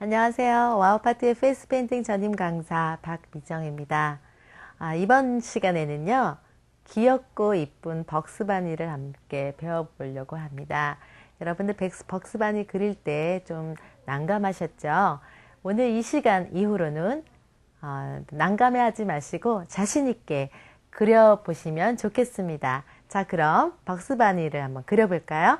안녕하세요. 와우파트의 페이스 페인팅 전임 강사 박미정입니다. 이번 시간에는요, 귀엽고 이쁜 벅스바니를 함께 배워보려고 합니다. 여러분들 벅스바니 그릴 때 좀 난감하셨죠? 오늘 이 시간 이후로는 난감해하지 마시고 자신있게 그려보시면 좋겠습니다. 자, 그럼 벅스바니를 한번 그려볼까요?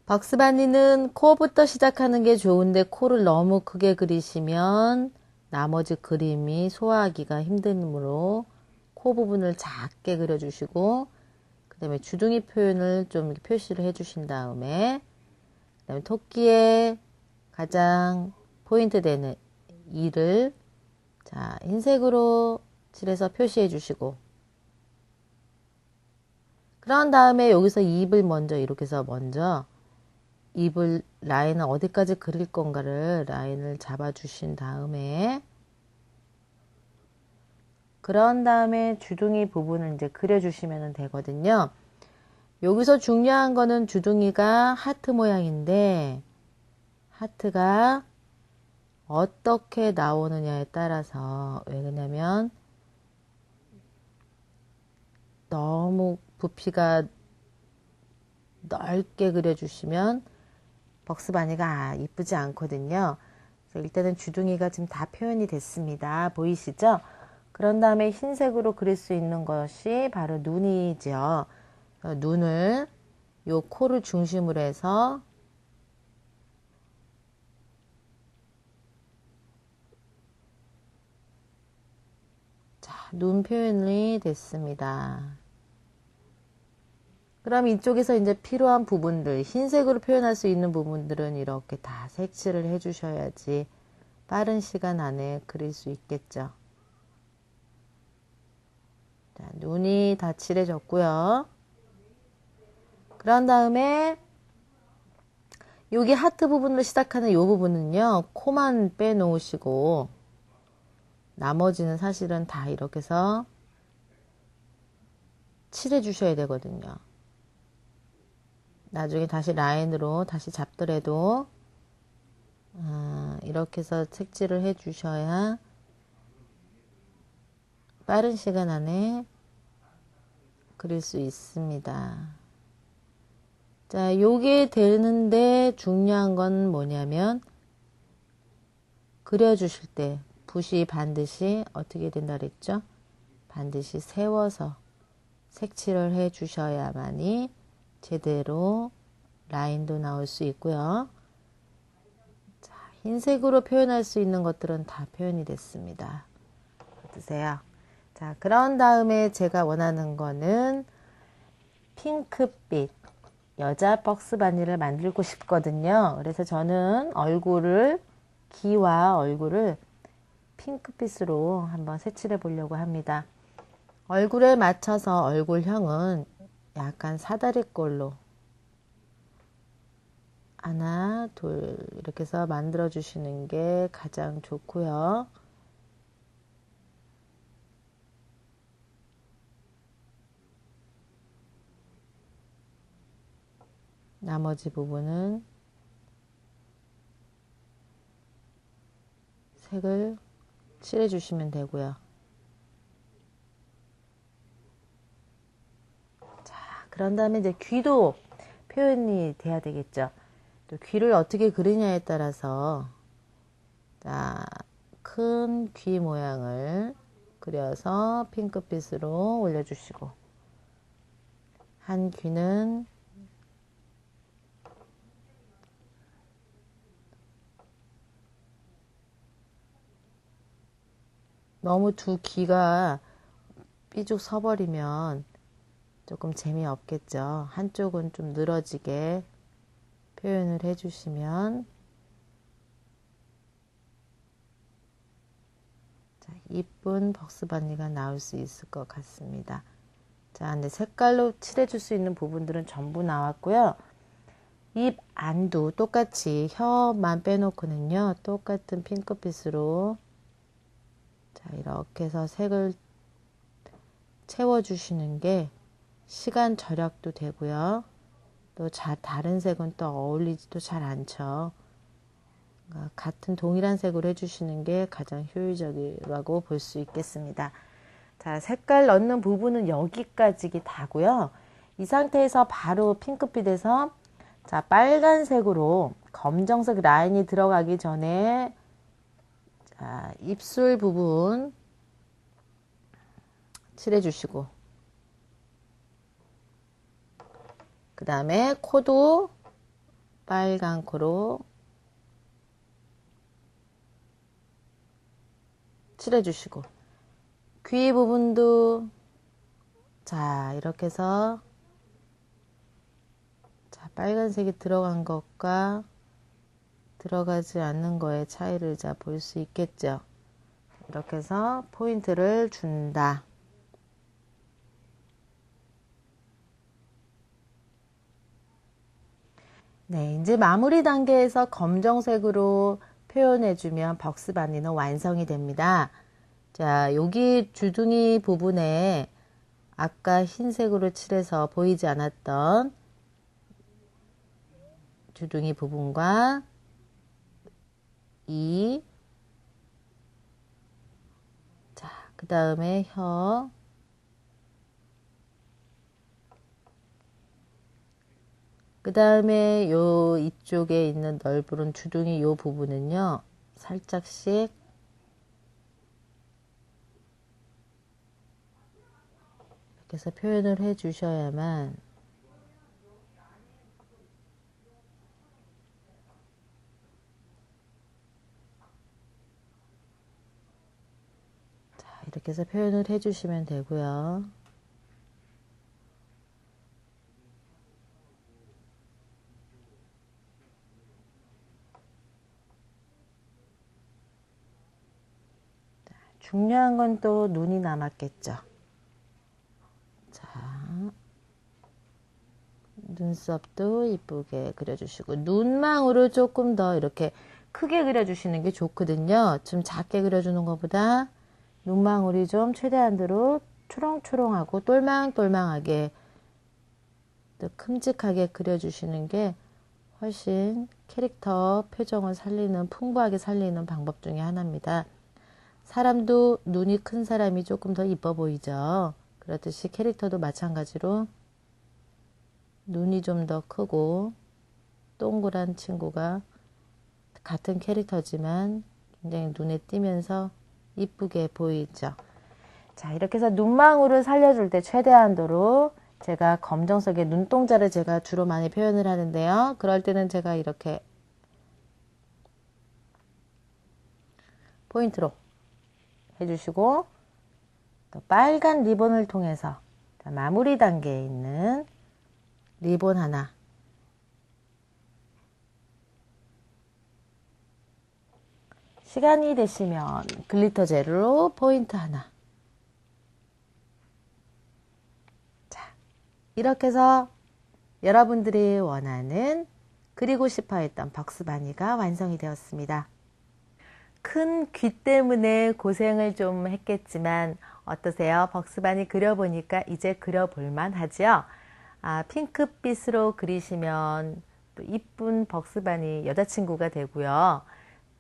벅스바니는 코부터 시작하는 게 좋은데 코를 너무 크게 그리시면 나머지 그림이 소화하기가 힘드므로 코 부분을 작게 그려주시고 그 다음에 주둥이 표현을 좀 표시를 해주신 다음에 그 다음에 토끼의 가장 포인트 되는 이를 흰색으로 칠해서 표시해 주시고 그런 다음에 여기서 입을 먼저 이렇게 해서 먼저 입을 라인을 어디까지 그릴 건가를 라인을 잡아 주신 다음에 그런 다음에 주둥이 부분을 이제 그려 주시면 되거든요. 여기서 중요한 거는 주둥이가 하트 모양인데 하트가 어떻게 나오느냐에 따라서 왜 그러냐면 너무 부피가 넓게 그려주시면 벅스바니가 이쁘지 않거든요. 그래서 일단은 주둥이가 지금 다 표현이 됐습니다. 보이시죠? 그런 다음에 흰색으로 그릴 수 있는 것이 바로 눈이죠. 눈을 요 코를 중심으로 해서 눈 표현이 됐습니다. 그럼 이쪽에서 이제 필요한 부분들, 흰색으로 표현할 수 있는 부분들은 이렇게 다 색칠을 해 주셔야지 빠른 시간 안에 그릴 수 있겠죠. 자, 눈이 다 칠해졌고요. 그런 다음에 여기 하트 부분으로 시작하는 이 부분은요, 코만 빼놓으시고 나머지는 사실은 다 이렇게 해서 칠해 주셔야 되거든요. 나중에 다시 라인으로 다시 잡더라도 이렇게 해서 색칠을 해 주셔야 빠른 시간 안에 그릴 수 있습니다. 자, 요게 되는데 중요한 건 뭐냐면 그려주실 때 붓이 반드시 어떻게 된다 그랬죠? 반드시 세워서 색칠을 해 주셔야만이 제대로 라인도 나올 수 있고요. 자, 흰색으로 표현할 수 있는 것들은 다 표현이 됐습니다. 어떠세요? 자, 그런 다음에 제가 원하는 거는 핑크빛 여자 벅스바니를 만들고 싶거든요. 그래서 저는 귀와 얼굴을 핑크빛으로 한번 색칠해 보려고 합니다. 얼굴에 맞춰서 얼굴형은 약간 사다리꼴로 하나, 둘 이렇게 해서 만들어 주시는 게 가장 좋고요. 나머지 부분은 색을 칠해 주시면 되고요. 자, 그런 다음에 이제 귀도 표현이 돼야 되겠죠. 또 귀를 어떻게 그리냐에 따라서 큰 귀 모양을 그려서 핑크빛으로 올려주시고 한 귀는 너무 두 귀가 삐죽 서버리면 조금 재미없겠죠. 한쪽은 좀 늘어지게 표현을 해주시면 이쁜 벅스바니가 나올 수 있을 것 같습니다. 자, 근데 색깔로 칠해줄 수 있는 부분들은 전부 나왔고요. 입 안도 똑같이 혀만 빼놓고는요, 똑같은 핑크빛으로 이렇게 해서 색을 채워주시는 게 시간 절약도 되고요. 또 다른 색은 또 어울리지도 잘 않죠. 같은 동일한 색으로 해주시는 게 가장 효율적이라고 볼 수 있겠습니다. 자, 색깔 넣는 부분은 여기까지 다고요. 이 상태에서 바로 핑크빛에서 자, 빨간색으로 검정색 라인이 들어가기 전에 자, 입술 부분 칠해주시고 그 다음에 코도 빨간 코로 칠해주시고 귀 부분도 자 이렇게 해서 자 빨간색이 들어간 것과 들어가지 않는 거의 차이를 자 볼 수 있겠죠. 이렇게 해서 포인트를 준다. 네, 이제 마무리 단계에서 검정색으로 표현해주면 벅스바니는 완성이 됩니다. 자, 여기 주둥이 부분에 아까 흰색으로 칠해서 보이지 않았던 주둥이 부분과 자, 그 다음에 혀, 그 다음에 요 이쪽에 있는 넓은 주둥이 요 부분은요, 살짝씩 이렇게 해서 표현을 해 주셔야만 자, 이렇게 해서 표현을 해 주시면 되고요. 중요한 건 또 눈이 남았겠죠. 자, 눈썹도 이쁘게 그려주시고 눈망울을 조금 더 이렇게 크게 그려주시는 게 좋거든요. 좀 작게 그려주는 것보다 눈망울이 좀 최대한대로 초롱초롱하고 똘망똘망하게 또 큼직하게 그려주시는 게 훨씬 캐릭터 표정을 살리는 풍부하게 살리는 방법 중에 하나입니다. 사람도 눈이 큰 사람이 조금 더 이뻐 보이죠. 그렇듯이 캐릭터도 마찬가지로 눈이 좀 더 크고 동그란 친구가 같은 캐릭터지만 굉장히 눈에 띄면서 이쁘게 보이죠. 자, 이렇게 해서 눈망울을 살려줄 때 최대한도로 제가 검정색의 눈동자를 제가 주로 많이 표현을 하는데요. 그럴 때는 제가 이렇게 포인트로 해주시고 또 빨간 리본을 통해서 마무리 단계에 있는 리본 하나 시간이 되시면 글리터 젤로 포인트 하나 자, 이렇게 해서 여러분들이 원하는 그리고 싶어 했던 벅스바니가 완성이 되었습니다. 큰 귀 때문에 고생을 좀 했겠지만 어떠세요? 벅스바니 그려보니까 이제 그려볼만 하죠? 핑크빛으로 그리시면 또 이쁜 벅스바니 여자친구가 되고요.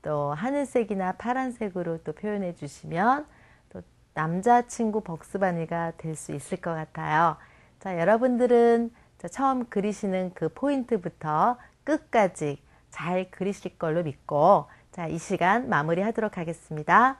또 하늘색이나 파란색으로 또 표현해 주시면 또 남자친구 벅스바니가 될 수 있을 것 같아요. 자, 여러분들은 처음 그리시는 그 포인트부터 끝까지 잘 그리실 걸로 믿고 자, 이 시간 마무리하도록 하겠습니다.